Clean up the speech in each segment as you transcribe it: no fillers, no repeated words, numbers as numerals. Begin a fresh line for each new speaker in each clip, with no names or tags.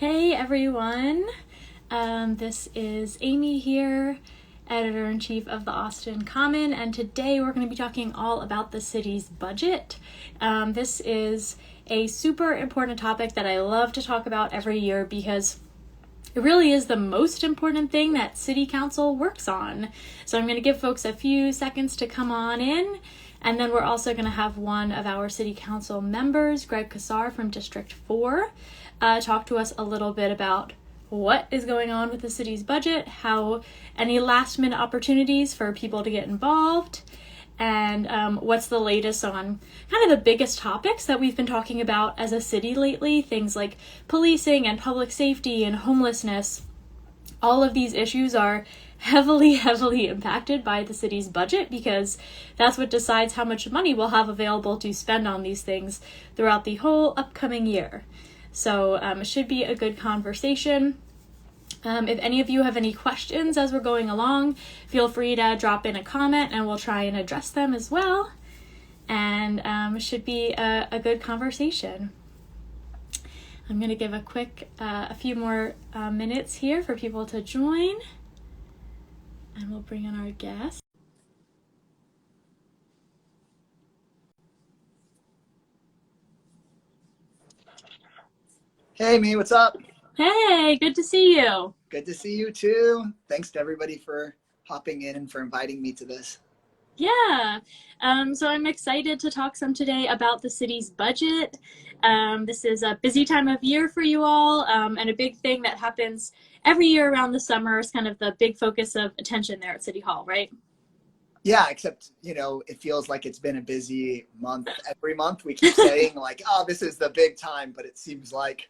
Hey everyone, this is Amy here, Editor-in-Chief of the Austin Common, and today we're going to be talking all about the city's budget. This is a super important topic that I love to talk about every year because it really is the most important thing that City Council works on. So I'm going to give folks a few seconds to come on in, and then we're also going to have one of our City Council members, Greg Casar from District 4, talk to us a little bit about what is going on with the city's budget, how any last minute opportunities for people to get involved, and what's the latest on kind of the biggest topics that we've been talking about as a city lately, things like policing and public safety and homelessness. All of these issues are heavily impacted by the city's budget because that's what decides how much money we'll have available to spend on these things throughout the whole upcoming year. So it should be a good conversation. If any of you have any questions as we're going along, feel free to drop in a comment and we'll try and address them as well. And it should be a good conversation. I'm going to give a few more minutes here for people to join. And we'll bring in our guest.
Hey, Amy, what's up?
Hey, good to see you.
Good to see you too. Thanks to everybody for hopping in and for inviting me to this.
Yeah, so I'm excited to talk some today about the city's budget. This is a busy time of year for you all, and a big thing that happens every year around the summer is kind of the big focus of attention there at City Hall, right?
Yeah, except, it feels like it's been a busy month. Every month we keep saying like, oh, this is the big time, but it seems like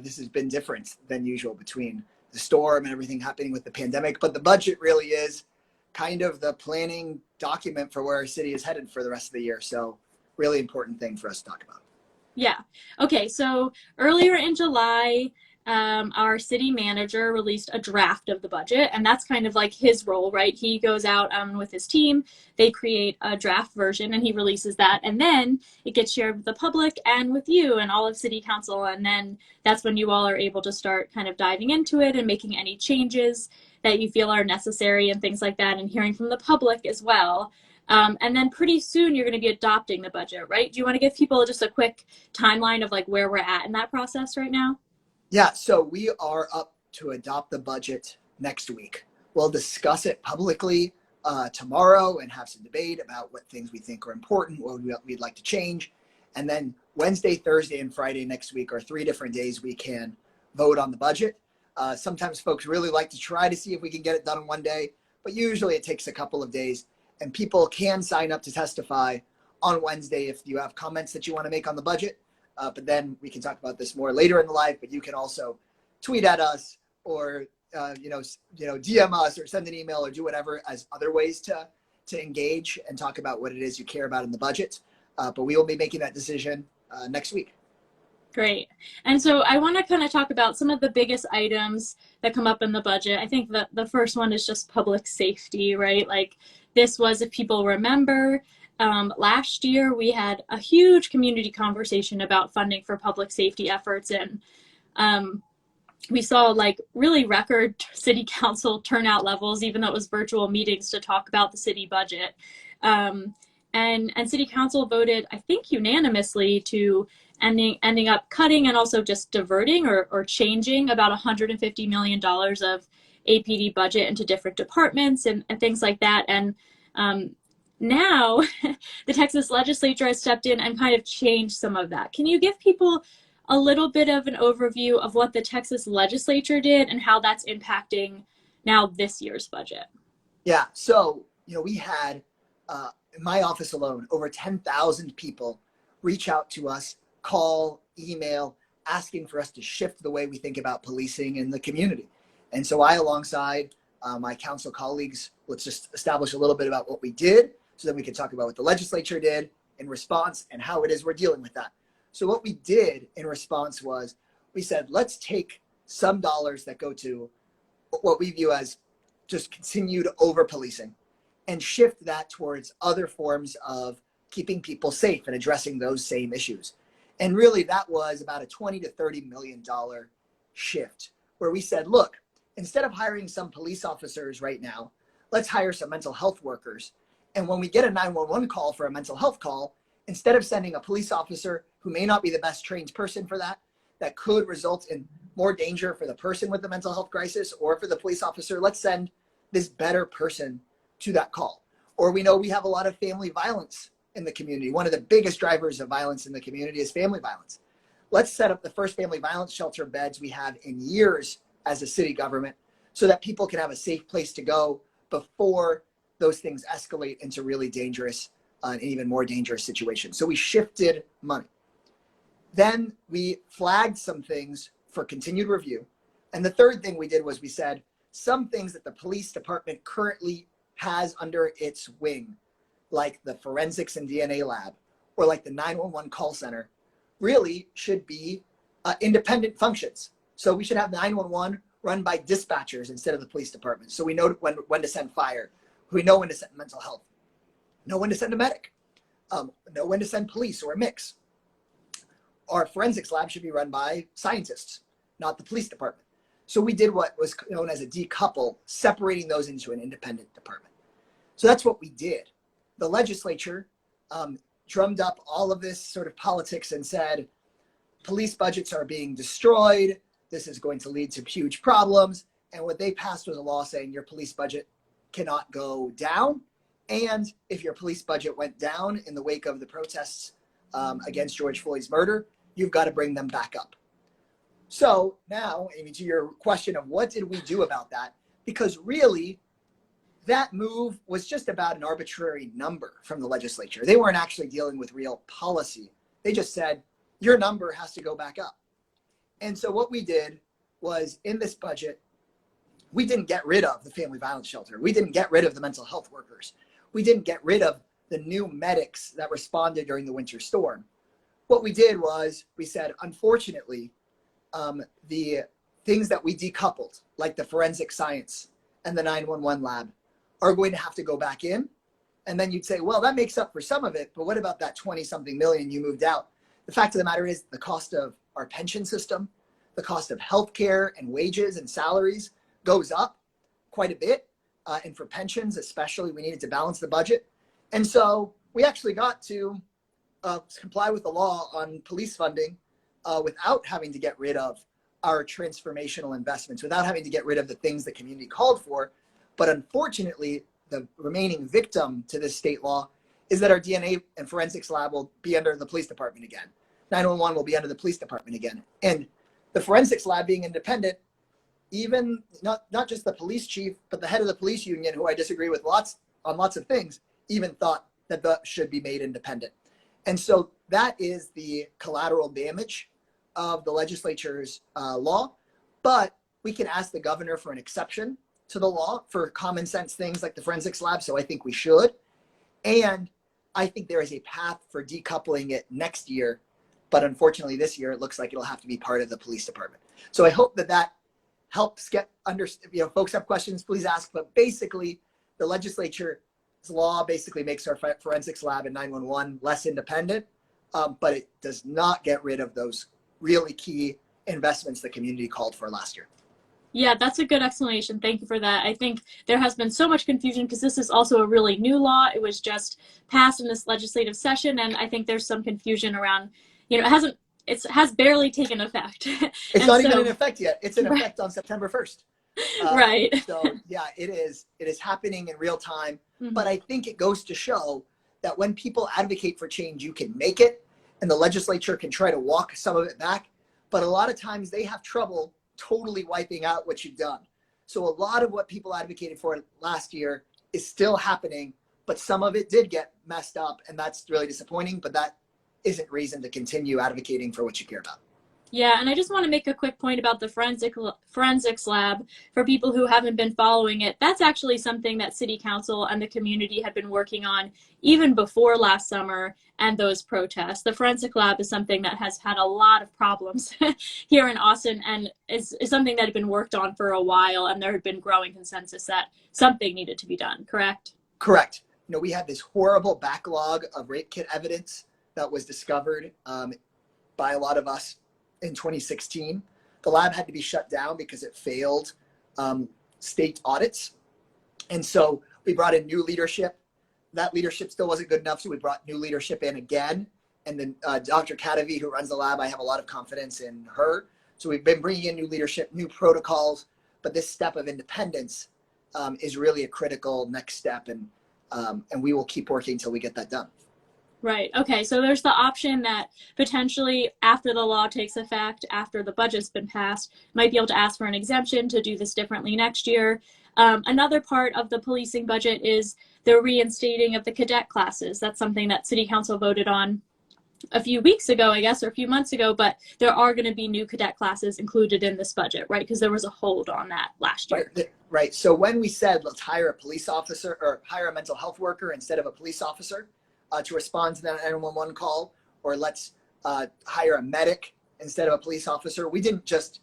this has been different than usual between the storm and everything happening with the pandemic. But the budget really is kind of the planning document for where our city is headed for the rest of the year. So really important thing for us to talk about.
Yeah. Okay. So earlier in July, our city manager released a draft of the budget, and that's kind of like his role, right? He goes out with his team, they create a draft version, and he releases that, and then it gets shared with the public and with you and all of City Council, and then that's when you all are able to start kind of diving into it and making any changes that you feel are necessary and things like that, and hearing from the public as well. And then pretty soon you're going to be adopting the budget, right? Do you want to give people just a quick timeline of like where we're at in that process right now?
Yeah, so we are up to adopt the budget next week. We'll discuss it publicly tomorrow and have some debate about what things we think are important, what we'd like to change. And then Wednesday, Thursday, and Friday next week are 3 different days we can vote on the budget. Sometimes folks really like to try to see if we can get it done in one day, but usually it takes a couple of days. And people can sign up to testify on Wednesday if you have comments that you want to make on the budget. But then we can talk about this more later in the live, but you can also tweet at us or, DM us or send an email or do whatever as other ways to engage and talk about what it is you care about in the budget. But we will be making that decision next week.
Great. And so I want to kind of talk about some of the biggest items that come up in the budget. I think that the first one is just public safety, right? Like this was, if people remember, last year we had a huge community conversation about funding for public safety efforts, and we saw like really record City Council turnout levels, even though it was virtual meetings to talk about the city budget. And City Council voted, I think unanimously, to ending up cutting and also just diverting or changing about $150 million of APD budget into different departments and things like that. And now the Texas legislature has stepped in and kind of changed some of that. Can you give people a little bit of an overview of what the Texas legislature did and how that's impacting now this year's budget?
Yeah, so, we had, in my office alone, over 10,000 people reach out to us, call, email, asking for us to shift the way we think about policing in the community. And so I, alongside my council colleagues, let's just establish a little bit about what we did so then we can talk about what the legislature did in response and how it is we're dealing with that. So what we did in response was we said, let's take some dollars that go to what we view as just continued over-policing and shift that towards other forms of keeping people safe and addressing those same issues. And really that was about a $20 to $30 million shift where we said, look, instead of hiring some police officers right now, let's hire some mental health workers. And when we get a 911 call for a mental health call, instead of sending a police officer who may not be the best trained person for that, that could result in more danger for the person with the mental health crisis or for the police officer, let's send this better person to that call. Or we know we have a lot of family violence in the community. One of the biggest drivers of violence in the community is family violence. Let's set up the first family violence shelter beds we have in years as a city government so that people can have a safe place to go before those things escalate into really dangerous and even more dangerous situations. So we shifted money. Then we flagged some things for continued review. And the third thing we did was we said some things that the police department currently has under its wing, like the forensics and DNA lab, or like the 911 call center, really should be independent functions. So we should have 911 run by dispatchers instead of the police department. So we know when to send fire, we know when to send mental health, know when to send a medic, know when to send police or a mix. Our forensics lab should be run by scientists, not the police department. So we did what was known as a decouple, separating those into an independent department. So that's what we did. The legislature drummed up all of this sort of politics and said, police budgets are being destroyed. This is going to lead to huge problems. And what they passed was a law saying your police budget cannot go down. And if your police budget went down in the wake of the protests against George Floyd's murder, you've got to bring them back up. So now, Amy, to your question of what did we do about that? Because really, that move was just about an arbitrary number from the legislature. They weren't actually dealing with real policy. They just said, your number has to go back up. And so what we did was in this budget, we didn't get rid of the family violence shelter. We didn't get rid of the mental health workers. We didn't get rid of the new medics that responded during the winter storm. What we did was we said, unfortunately, the things that we decoupled, like the forensic science and the 911 lab, are going to have to go back in. And then you'd say, well, that makes up for some of it, but what about that 20-something million you moved out? The fact of the matter is the cost of our pension system, the cost of healthcare and wages and salaries goes up quite a bit. And for pensions, especially, we needed to balance the budget. And so we actually got to comply with the law on police funding without having to get rid of our transformational investments, without having to get rid of the things the community called for. But unfortunately, the remaining victim to this state law is that our DNA and forensics lab will be under the police department again. 911 will be under the police department again. And the forensics lab being independent, even not just the police chief, but the head of the police union, who I disagree with on lots of things, even thought that that should be made independent. And so that is the collateral damage of the legislature's law. But we can ask the governor for an exception to the law for common sense things like the forensics lab. So I think we should. And I think there is a path for decoupling it next year. But unfortunately, this year, it looks like it'll have to be part of the police department. So I hope that helps get folks have questions, please ask. But basically, the legislature's law basically makes our forensics lab and 911 less independent, but it does not get rid of those really key investments the community called for last year.
Yeah, that's a good explanation. Thank you for that. I think there has been so much confusion because this is also a really new law. It was just passed in this legislative session, and I think there's some confusion around, it has barely taken effect.
It's not even in effect yet. It's in effect on September 1st.
Right.
So yeah, it is happening in real time. Mm-hmm. But I think it goes to show that when people advocate for change, you can make it, and the legislature can try to walk some of it back. But a lot of times they have trouble totally wiping out what you've done. So a lot of what people advocated for last year is still happening, but some of it did get messed up, and that's really disappointing, but that isn't reason to continue advocating for what you care about.
Yeah, and I just want to make a quick point about the forensics lab for people who haven't been following it. That's actually something that City Council and the community had been working on even before last summer and those protests. The forensic lab is something that has had a lot of problems here in Austin and is something that had been worked on for a while, and there had been growing consensus that something needed to be done, correct?
Correct. We had this horrible backlog of rape kit evidence that was discovered by a lot of us in 2016. the lab had to be shut down because it failed state audits. And so we brought in new leadership. That leadership still wasn't good enough, so we brought new leadership in again. And then Dr. Kadavi, who runs the lab, I have a lot of confidence in her. So we've been bringing in new leadership, new protocols, but this step of independence is really a critical next step, and we will keep working until we get that done.
Right. Okay. So there's the option that potentially after the law takes effect, after the budget's been passed, might be able to ask for an exemption to do this differently next year. Another part of the policing budget is the reinstating of the cadet classes. That's something that City Council voted on a few weeks ago, I guess, or a few months ago, but there are going to be new cadet classes included in this budget, right? Because there was a hold on that last year.
Right. So when we said, let's hire a police officer or hire a mental health worker instead of a police officer to respond to that 911 call, or let's hire a medic instead of a police officer, we didn't just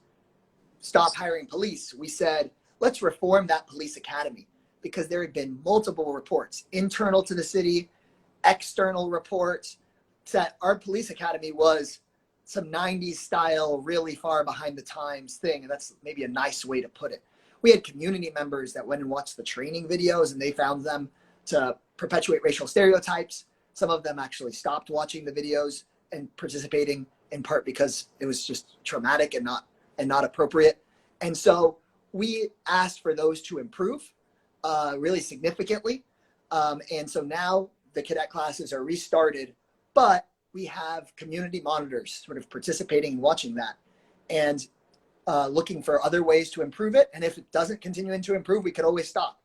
stop hiring police. We said, let's reform that police academy, because there had been multiple reports, internal to the city, external reports, that our police academy was some 90s style, really far behind the times thing. And that's maybe a nice way to put it. We had community members that went and watched the training videos, and they found them to perpetuate racial stereotypes. Some of them actually stopped watching the videos and participating, in part because it was just traumatic and not appropriate. And so we asked for those to improve really significantly. And so now the cadet classes are restarted, but we have community monitors sort of participating and watching that, and looking for other ways to improve it. And if it doesn't continue to improve, we could always stop.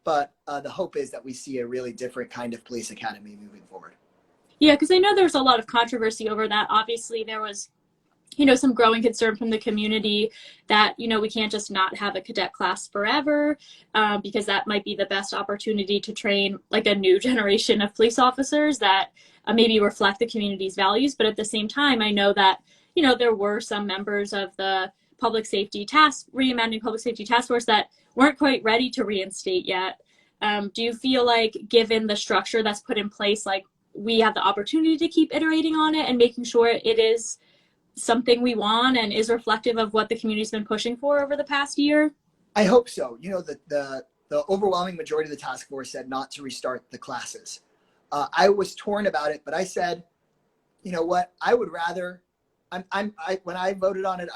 But the hope is that we see a really different kind of police academy moving forward.
Yeah, because I know there's a lot of controversy over that. Obviously, there was, some growing concern from the community that, we can't just not have a cadet class forever, because that might be the best opportunity to train like a new generation of police officers that maybe reflect the community's values. But at the same time, I know that, there were some members of the Reimagining Public Safety Task Force that weren't quite ready to reinstate yet. Do you feel like, given the structure that's put in place, like we have the opportunity to keep iterating on it and making sure it is something we want and is reflective of what the community's been pushing for over the past year?
I hope so. The overwhelming majority of the task force said not to restart the classes. I was torn about it, but I said, you know what, I would rather, when I voted on it,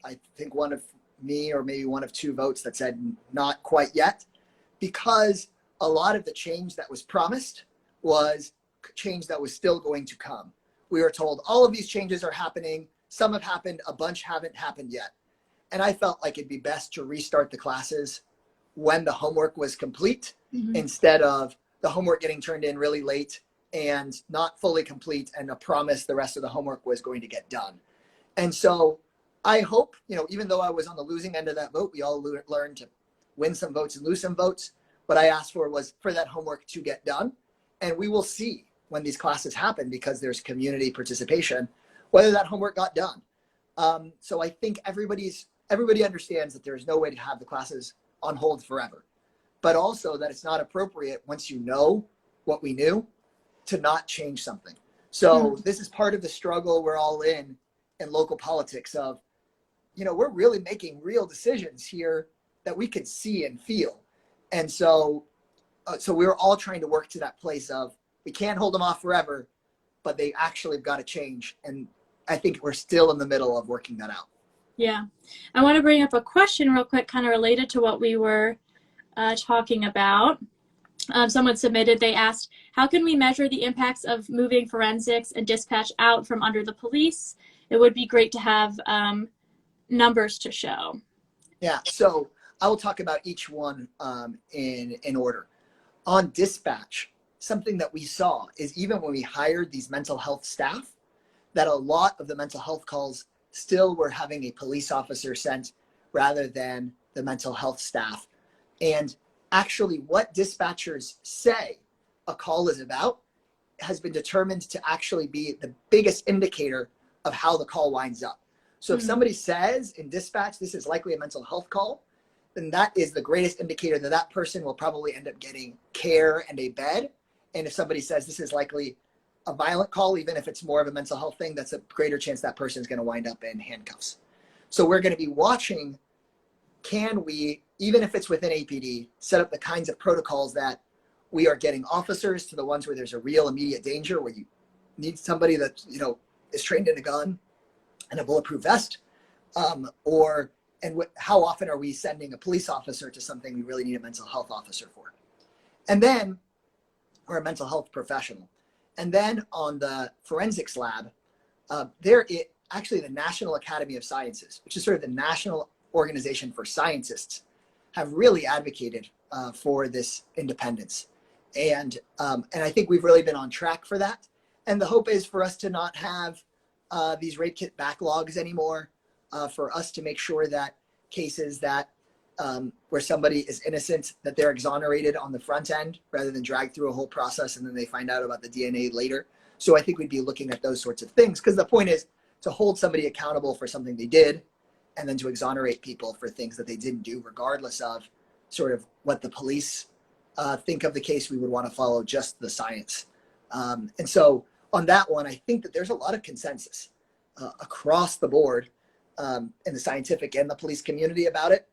I think one of me or maybe one of two votes that said not quite yet, because a lot of the change that was promised was change that was still going to come. We were told all of these changes are happening. Some have happened, a bunch haven't happened yet. And I felt like it'd be best to restart the classes when the homework was complete, instead of the homework getting turned in really late and not fully complete, and a promise the rest of the homework was going to get done. And so I hope, even though I was on the losing end of that vote, we all learned to win some votes and lose some votes. What I asked for was for that homework to get done. And we will see when these classes happen, because there's community participation, whether that homework got done. So I think everybody understands that there's no way to have the classes on hold forever, but also that it's not appropriate, once you know what we knew, to not change something. So this is part of the struggle we're all in local politics of, we're really making real decisions here that we can see and feel. And so we're all trying to work to that place of, we can't hold them off forever, but they actually have got to change. And I think we're still in the middle of working that out.
Yeah. I want to bring up a question real quick, kind of related to what we were talking about. Someone submitted, they asked, how can we measure the impacts of moving forensics and dispatch out from under the police? It would be great to have numbers to show.
Yeah, so I will talk about each one in order. On dispatch, something that we saw is, even when we hired these mental health staff, that a lot of the mental health calls still were having a police officer sent rather than the mental health staff. And actually what dispatchers say a call is about has been determined to actually be the biggest indicator of how the call winds up. So if somebody says in dispatch, this is likely a mental health call, then that is the greatest indicator that that person will probably end up getting care and a bed. And if somebody says this is likely a violent call, even if it's more of a mental health thing, that's a greater chance that person is going to wind up in handcuffs. So we're going to be watching, can we, even if it's within APD, set up the kinds of protocols that we are getting officers to the ones where there's a real immediate danger, where you need somebody that, is trained in a gun and a bulletproof vest, how often are we sending a police officer to something we really need a mental health officer for? And then, or a mental health professional. And then on the forensics lab, actually the National Academy of Sciences, which is sort of the national organization for scientists, have really advocated for this independence. And I think we've really been on track for that. And the hope is for us to not have these rape kit backlogs anymore, for us to make sure that cases that where somebody is innocent, that they're exonerated on the front end rather than dragged through a whole process and then they find out about the DNA later. So I think we'd be looking at those sorts of things, because the point is to hold somebody accountable for something they did and then to exonerate people for things that they didn't do, regardless of sort of what the police think of the case. We would want to follow just the science. And so on that one, I think that there's a lot of consensus across the board in the scientific and the police community about it.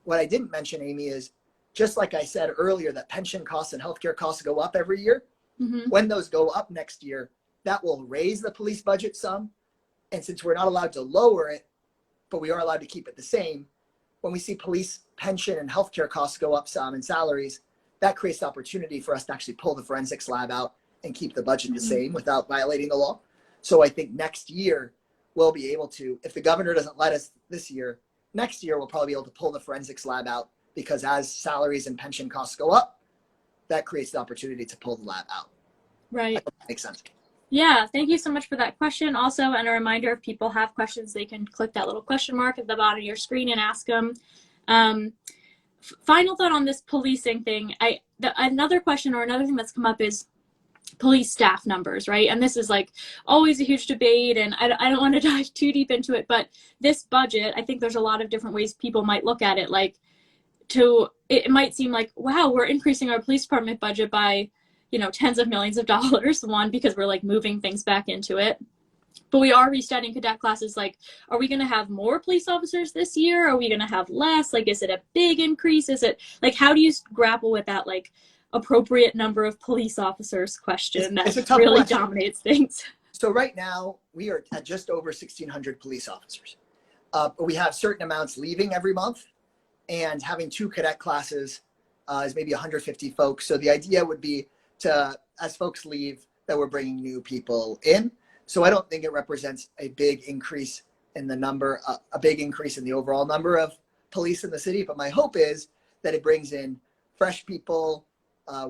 What I didn't mention, Amy, is just like I said earlier, that pension costs and healthcare costs go up every year. Mm-hmm. When those go up next year, that will raise the police budget some. And since we're not allowed to lower it, but we are allowed to keep it the same, when we see police pension and healthcare costs go up some and salaries, that creates the opportunity for us to actually pull the forensics lab out and keep the budget the same without violating the law. So I think next year we'll be able to, if the governor doesn't let us this year, next year we'll probably be able to pull the forensics lab out, because as salaries and pension costs go up, that creates the opportunity to pull the lab out.
Right.
That makes sense.
Yeah, thank you so much for that question. Also, and a reminder, if people have questions, they can click that little question mark at the bottom of your screen and ask them. Final thought on this policing thing. Another question or another thing that's come up is police staff numbers, right? And this is like always a huge debate, and I don't want to dive too deep into it, but this budget, I think there's a lot of different ways people might look at it. Like, it might seem like, wow, we're increasing our police department budget by, tens of millions of dollars, one, because we're like moving things back into it. But we are restudying cadet classes. Like, are we going to have more police officers this year? Are we going to have less? Like, is it a big increase? Is it like, how do you grapple with that, like, appropriate number of police officers question that really dominates things?
So right now we are at just over 1,600 police officers. But we have certain amounts leaving every month, and having 2 cadet classes is maybe 150 folks. So the idea would be as folks leave, that we're bringing new people in. So I don't think it represents a big increase in the number, a big increase in the overall number of police in the city. But my hope is that it brings in fresh people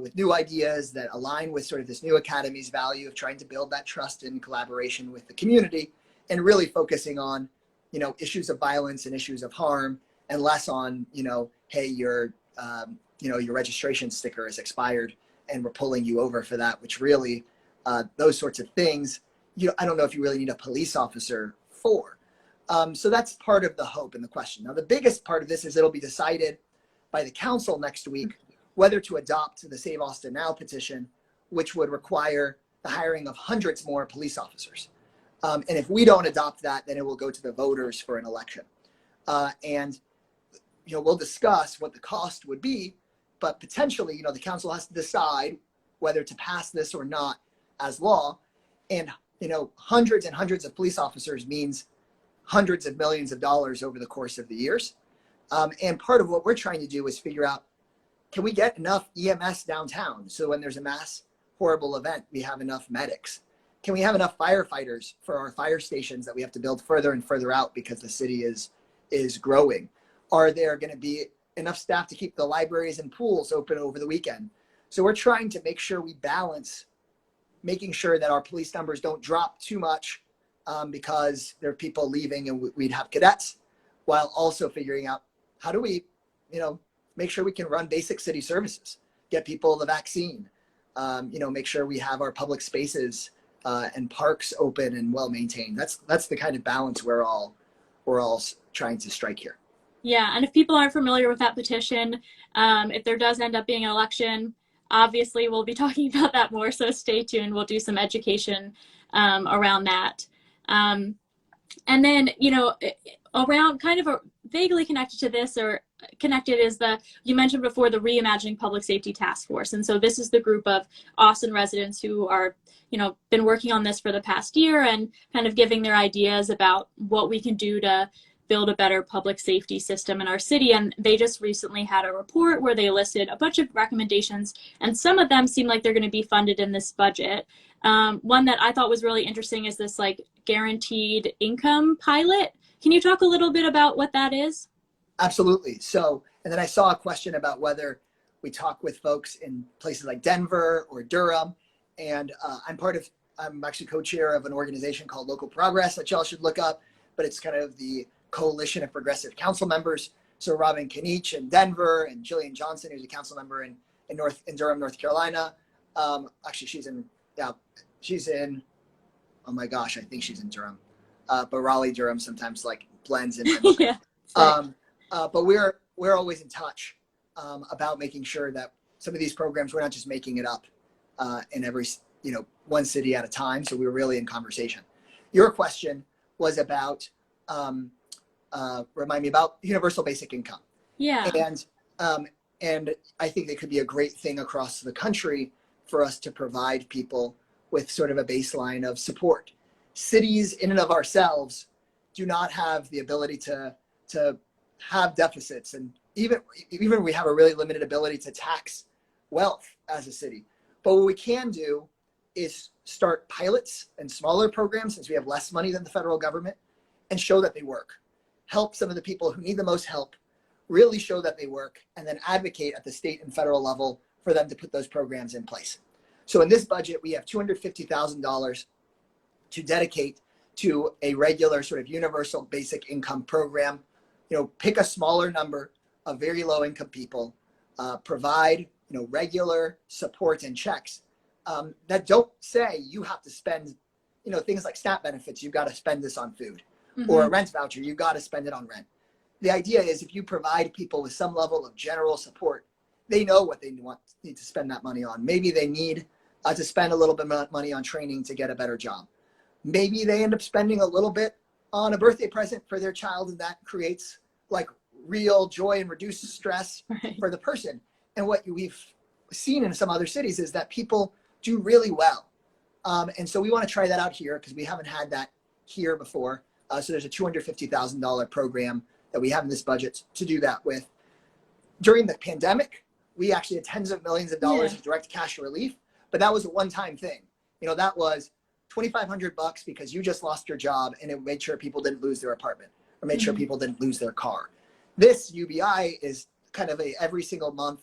with new ideas that align with sort of this new academy's value of trying to build that trust and collaboration with the community, and really focusing on, issues of violence and issues of harm, and less on, hey, your registration sticker is expired and we're pulling you over for that, which really, those sorts of things, I don't know if you really need a police officer for. So that's part of the hope and the question. Now, the biggest part of this is it'll be decided by the council next week whether to adopt the Save Austin Now petition, which would require the hiring of hundreds more police officers. And if we don't adopt that, then it will go to the voters for an election. And we'll discuss what the cost would be, but potentially, the council has to decide whether to pass this or not as law. And, hundreds and hundreds of police officers means hundreds of millions of dollars over the course of the years. And part of what we're trying to do is figure out, can we get enough EMS downtown so when there's a mass horrible event, we have enough medics? Can we have enough firefighters for our fire stations that we have to build further and further out because the city is growing? Are there going to be enough staff to keep the libraries and pools open over the weekend? So we're trying to make sure we balance making sure that our police numbers don't drop too much because there are people leaving and we'd have cadets, while also figuring out how do we, make sure we can run basic city services, get people the vaccine, make sure we have our public spaces and parks open and well maintained. That's the kind of balance we're all trying to strike here.
Yeah, and if people aren't familiar with that petition, if there does end up being an election, obviously we'll be talking about that more, so stay tuned. We'll do some education around that. And then, around kind of vaguely connected to this, or connected, is you mentioned before the Reimagining Public Safety Task Force. And so this is the group of Austin residents who are, been working on this for the past year and kind of giving their ideas about what we can do to build a better public safety system in our city. And they just recently had a report where they listed a bunch of recommendations, and some of them seem like they're going to be funded in this budget. One that I thought was really interesting is this like guaranteed income pilot. Can you talk a little bit about what that is?
Absolutely. So, and then I saw a question about whether we talk with folks in places like Denver or Durham. And I'm actually co-chair of an organization called Local Progress that y'all should look up, but it's kind of the coalition of progressive council members. So Robin Kinich in Denver, and Jillian Johnson, who's a council member in Durham, North Carolina. Actually, she's in, oh my gosh, I think she's in Durham. But Raleigh, Durham sometimes like blends in.
Yeah.
But we're always in touch about making sure that some of these programs, we're not just making it up in every, one city at a time. So we were really in conversation. Your question was about, remind me about universal basic income.
Yeah.
And I think it could be a great thing across the country for us to provide people with sort of a baseline of support. Cities in and of ourselves do not have the ability to have deficits, and even we have a really limited ability to tax wealth as a city. But what we can do is start pilots and smaller programs, since we have less money than the federal government, and show that they work. Help some of the people who need the most help, really show that they work, and then advocate at the state and federal level for them to put those programs in place. So in this budget, we have $250,000 to dedicate to a regular sort of universal basic income program. Pick a smaller number of very low income people, provide, regular support and checks that don't say you have to spend, things like SNAP benefits, you've got to spend this on food, or a rent voucher, you've got to spend it on rent. The idea is if you provide people with some level of general support, they know what they need to spend that money on. Maybe they need to spend a little bit of money on training to get a better job. Maybe they end up spending a little bit on a birthday present for their child, and that creates like real joy and reduced stress for the person. And what we've seen in some other cities is that people do really well. And so we want to try that out here because we haven't had that here before. So there's a $250,000 program that we have in this budget to do that with. During the pandemic, we actually had tens of millions of dollars of direct cash relief, but that was a one-time thing. That was $2,500 because you just lost your job, and it made sure people didn't lose their apartment or made sure people didn't lose their car. This UBI is kind of a every single month,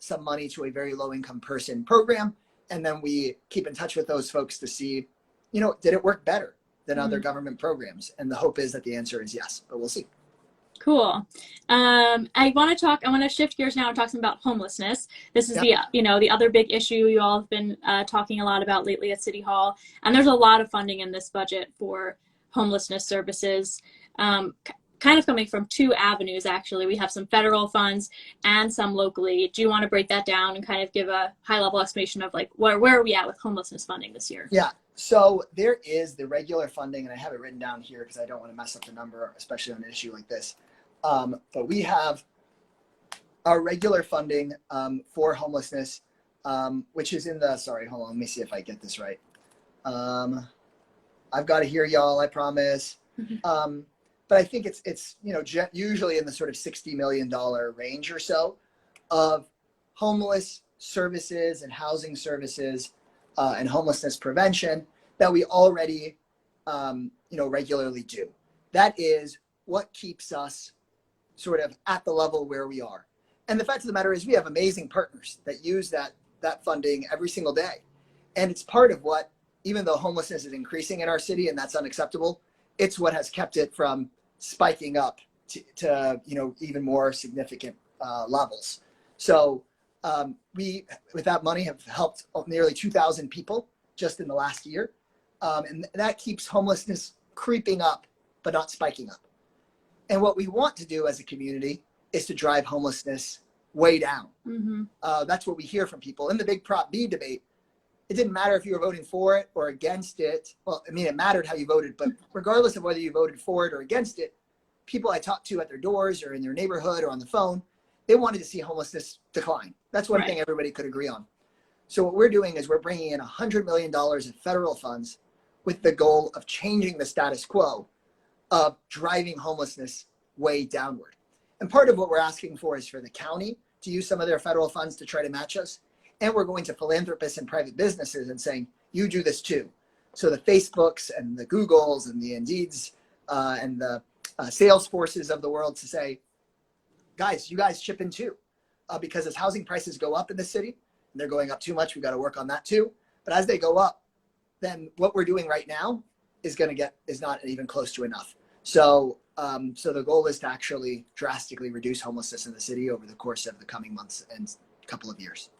some money to a very low income person program. And then we keep in touch with those folks to see, did it work better than other government programs? And the hope is that the answer is yes, but we'll see.
Cool. I want to shift gears now and talk some about homelessness. This is the other big issue you all have been talking a lot about lately at City Hall. And there's a lot of funding in this budget for homelessness services, kind of coming from two avenues, actually. We have some federal funds and some locally. Do you want to break that down and kind of give a high level explanation of like where are we at with homelessness funding this year?
Yeah. So there is the regular funding, and I have it written down here because I don't want to mess up the number, especially on an issue like this. But we have our regular funding for homelessness, which is in the, sorry, hold on, let me see if I get this right. I've got it here, y'all, I promise. But I think it's usually in the sort of $60 million range or so of homeless services and housing services and homelessness prevention that we already regularly do. That is what keeps us sort of at the level where we are. And the fact of the matter is we have amazing partners that use that funding every single day. And it's part of what, even though homelessness is increasing in our city and that's unacceptable, it's what has kept it from spiking up to even more significant levels. So we, with that money, have helped nearly 2,000 people just in the last year. And that keeps homelessness creeping up, but not spiking up. And what we want to do as a community is to drive homelessness way down. That's what we hear from people. In the big Prop B debate, it didn't matter if you were voting for it or against it. Well, I mean, it mattered how you voted, but regardless of whether you voted for it or against it, people I talked to at their doors or in their neighborhood or on the phone, they wanted to see homelessness decline. That's one thing everybody could agree on. So what we're doing is we're bringing in $100 million in federal funds with the goal of changing the status quo of driving homelessness way downward. And part of what we're asking for is for the county to use some of their federal funds to try to match us. And we're going to philanthropists and private businesses and saying, you do this too. So the Facebooks and the Googles and the Indeeds and the Salesforces of the world to say, guys, you guys chip in too. Because as housing prices go up in the city, and they're going up too much, we've got to work on that too. But as they go up, then what we're doing right now is not even close to enough. So the goal is to actually drastically reduce homelessness in the city over the course of the coming months and couple of years.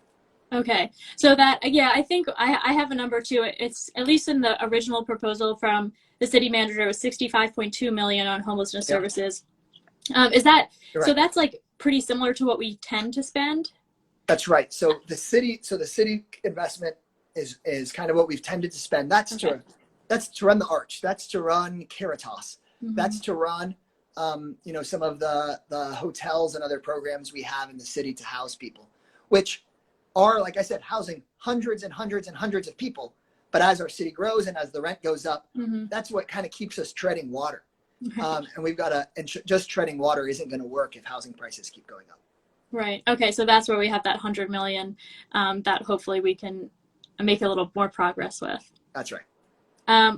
Okay, so that, yeah, I think I have a number too. It's at least in the original proposal from the city manager, it was $65.2 million on homelessness services. Is that, so that's like pretty similar to what we tend to spend?
That's right. So the city investment is kind of what we've tended to spend. That's to run the Arch. That's to run Caritas. That's to run, some of the hotels and other programs we have in the city to house people, which are, like I said, housing hundreds and hundreds and hundreds of people. But as our city grows and as the rent goes up, that's what kind of keeps us treading water. And we've got just treading water isn't going to work if housing prices keep going up.
Right. Okay. So that's where we have that 100 million that hopefully we can make a little more progress with.
That's right.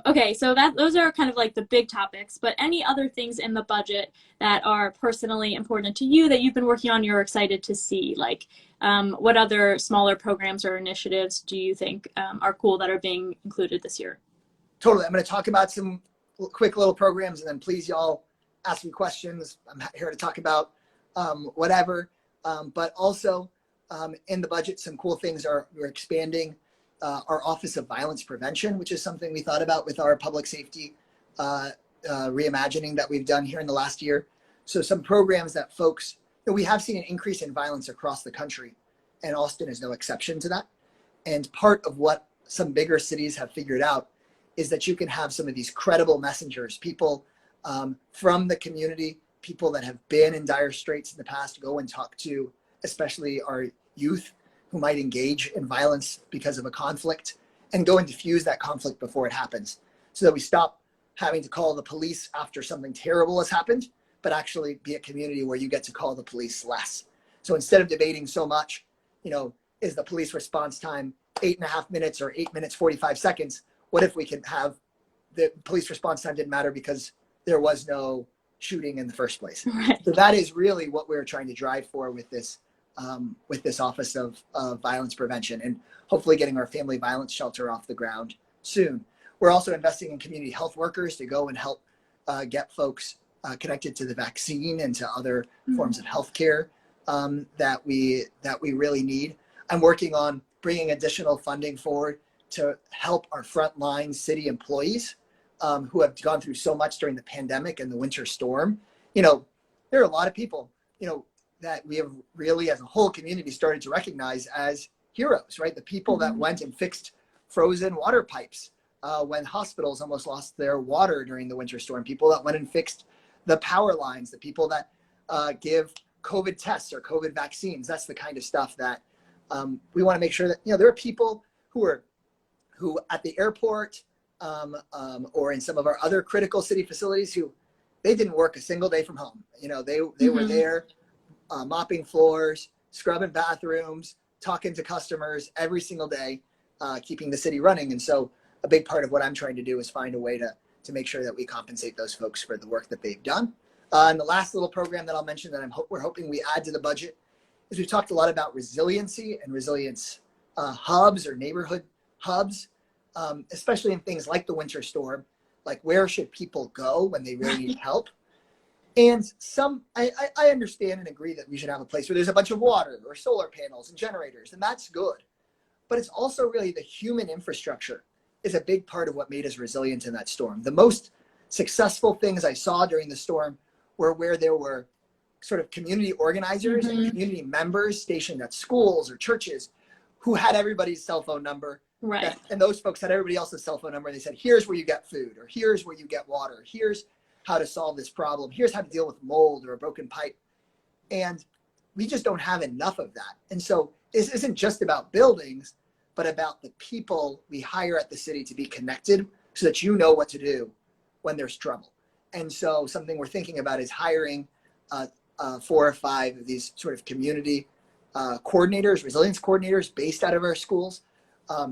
Okay. So those are kind of like the big topics, but any other things in the budget that are personally important to you that you've been working on, you're excited to see? Like what other smaller programs or initiatives do you think are cool that are being included this year?
Totally. I'm going to talk about some quick little programs and then please y'all ask me questions. I'm here to talk about whatever. But also in the budget, some cool things are we're expanding our Office of Violence Prevention, which is something we thought about with our public safety reimagining that we've done here in the last year. So some programs that folks, we have seen an increase in violence across the country, and Austin is no exception to that. And part of what some bigger cities have figured out is that you can have some of these credible messengers, people from the community, people that have been in dire straits in the past, go and talk to, especially our youth who might engage in violence because of a conflict, and go and diffuse that conflict before it happens, so that we stop having to call the police after something terrible has happened, but actually be a community where you get to call the police less. So instead of debating so much, is the police response time 8.5 minutes or 8 minutes 45 seconds? What if we could have the police response time didn't matter because there was no shooting in the first place?
Right.
So that is really what we're trying to drive for with this Office of Violence Prevention, and hopefully getting our family violence shelter off the ground soon. We're also investing in community health workers to go and help get folks connected to the vaccine and to other forms of healthcare that we really need. I'm working on bringing additional funding forward to help our frontline city employees who have gone through so much during the pandemic and the winter storm. There are a lot of people, that we have really as a whole community started to recognize as heroes, right? The people that went and fixed frozen water pipes when hospitals almost lost their water during the winter storm, people that went and fixed the power lines, the people that give COVID tests or COVID vaccines. That's the kind of stuff that we want to make sure that, there are people who at the airport or in some of our other critical city facilities who they didn't work a single day from home. They were there mopping floors, scrubbing bathrooms, talking to customers every single day, keeping the city running. And so a big part of what I'm trying to do is find a way to make sure that we compensate those folks for the work that they've done. And the last little program that I'll mention that we're hoping we add to the budget is we've talked a lot about resiliency and resilience hubs or neighborhood hubs, especially in things like the winter storm, like where should people go when they really need help? And I understand and agree that we should have a place where there's a bunch of water or solar panels and generators, and that's good. But it's also really the human infrastructure is a big part of what made us resilient in that storm. The most successful things I saw during the storm were where there were sort of community organizers and community members stationed at schools or churches who had everybody's cell phone number.
Right.
And those folks had everybody else's cell phone number. And they said, here's where you get food, or here's where you get water. Here's, how to solve this problem. Here's how to deal with mold or a broken pipe. And we just don't have enough of that. And so this isn't just about buildings, but about the people we hire at the city to be connected so that you know what to do when there's trouble. And so something we're thinking about is hiring 4 or 5 of these sort of community coordinators, resilience coordinators based out of our schools,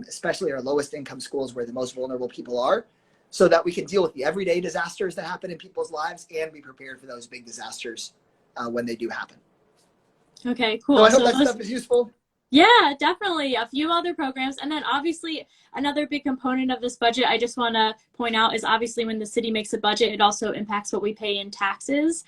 especially our lowest income schools where the most vulnerable people are, so that we can deal with the everyday disasters that happen in people's lives and be prepared for those big disasters when they do happen.
Okay, cool.
So I hope that stuff is useful.
Yeah, definitely. A few other programs. And then obviously another big component of this budget I just want to point out is obviously when the city makes a budget, it also impacts what we pay in taxes.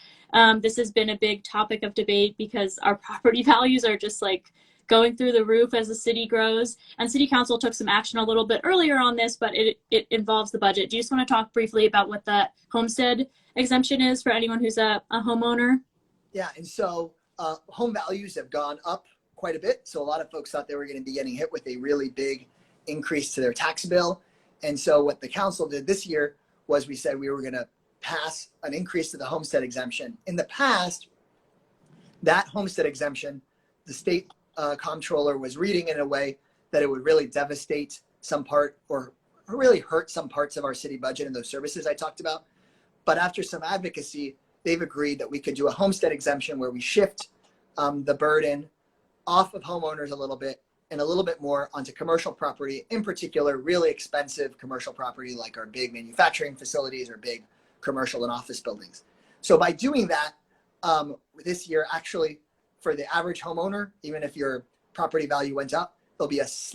This has been a big topic of debate because our property values are just like going through the roof as the city grows. And City Council took some action a little bit earlier on this, but it involves the budget. Do you just want to talk briefly about what the Homestead Exemption is for anyone who's a homeowner?
Yeah, and so home values have gone up quite a bit. So a lot of folks thought they were going to be getting hit with a really big increase to their tax bill. And so what the council did this year was we said we were going to pass an increase to the homestead exemption. In the past, that homestead exemption, the state comptroller was reading in a way that it would really devastate some part or really hurt some parts of our city budget and those services I talked about. But after some advocacy, they've agreed that we could do a homestead exemption where we shift the burden off of homeowners a little bit and a little bit more onto commercial property, in particular, really expensive commercial property like our big manufacturing facilities or big commercial and office buildings. So by doing that, this year, actually, for the average homeowner, even if your property value went up, there'll be it's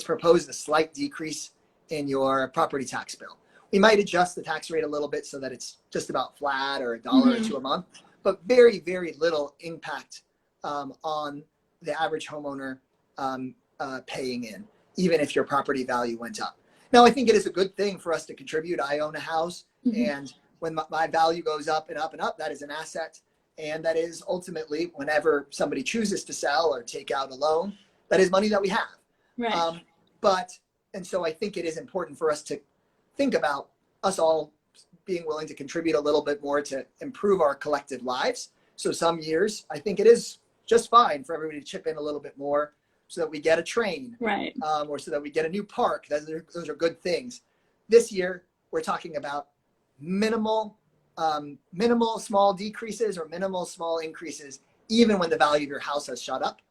proposed a slight decrease in your property tax bill. We might adjust the tax rate a little bit so that it's just about flat or $1 or 2 a month, but very, very little impact on the average homeowner paying in, even if your property value went up. Now, I think it is a good thing for us to contribute. I own a house, and when my value goes up and up and up, that is an asset. And that is ultimately, whenever somebody chooses to sell or take out a loan, that is money that we have.
Right.
And so I think it is important for us to think about us all being willing to contribute a little bit more to improve our collective lives. So some years, I think it is just fine for everybody to chip in a little bit more so that we get a train,
right? Or
so that we get a new park. Those are good things. This year, we're talking about minimal small decreases or minimal small increases, even when the value of your house has shot up,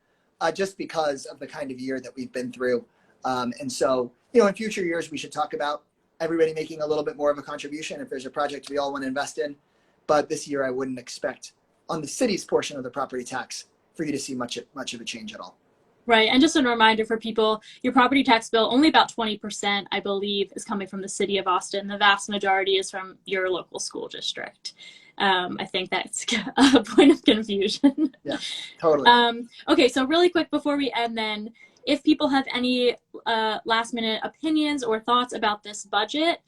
just because of the kind of year that we've been through. And so, in future years, we should talk about everybody making a little bit more of a contribution if there's a project we all want to invest in. But this year, I wouldn't expect on the city's portion of the property tax for you to see much of a change at all.
Right. And just a reminder for people, your property tax bill, only about 20%, I believe, is coming from the city of Austin. The vast majority is from your local school district. I think that's a point of confusion.
Yeah, totally.
Okay, so really quick before we end then, if people have any last minute opinions or thoughts about this budget,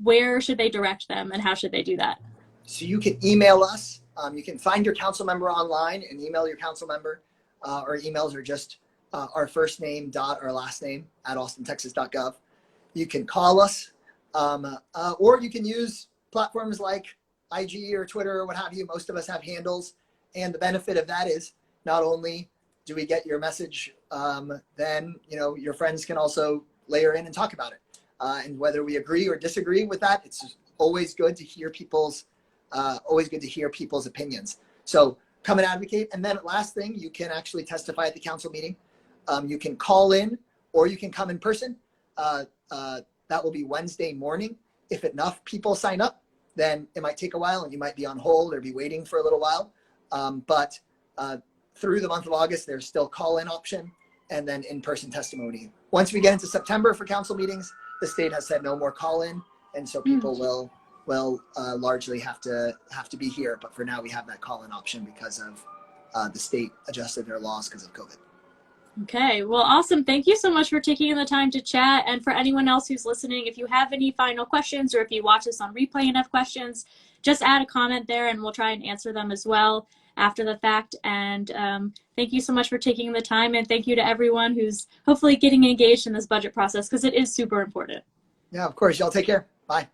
where should they direct them and how should they do that?
So you can email us. You can find your council member online and email your council member. Our emails are just our first name dot our last name at austintexas.gov. You can call us, or you can use platforms like IG or Twitter or what have you. Most of us have handles, and the benefit of that is not only do we get your message, then your friends can also layer in and talk about it. And whether we agree or disagree with that, it's always good to hear people's opinions. So come and advocate. And then last thing, you can actually testify at the council meeting. You can call in or you can come in person. That will be Wednesday morning. If enough people sign up, then it might take a while and you might be on hold or be waiting for a little while. But through the month of August, there's still call-in option and then in-person testimony. Once we get into September for council meetings, the state has said no more call-in. And so people will largely have to be here. But for now, we have that call-in option because of the state adjusted their laws because of COVID.
Okay, well, awesome. Thank you so much for taking the time to chat. And for anyone else who's listening, if you have any final questions or if you watch this on replay and have questions, just add a comment there and we'll try and answer them as well after the fact. And thank you so much for taking the time. And thank you to everyone who's hopefully getting engaged in this budget process because it is super important.
Yeah, of course. Y'all take care. Bye.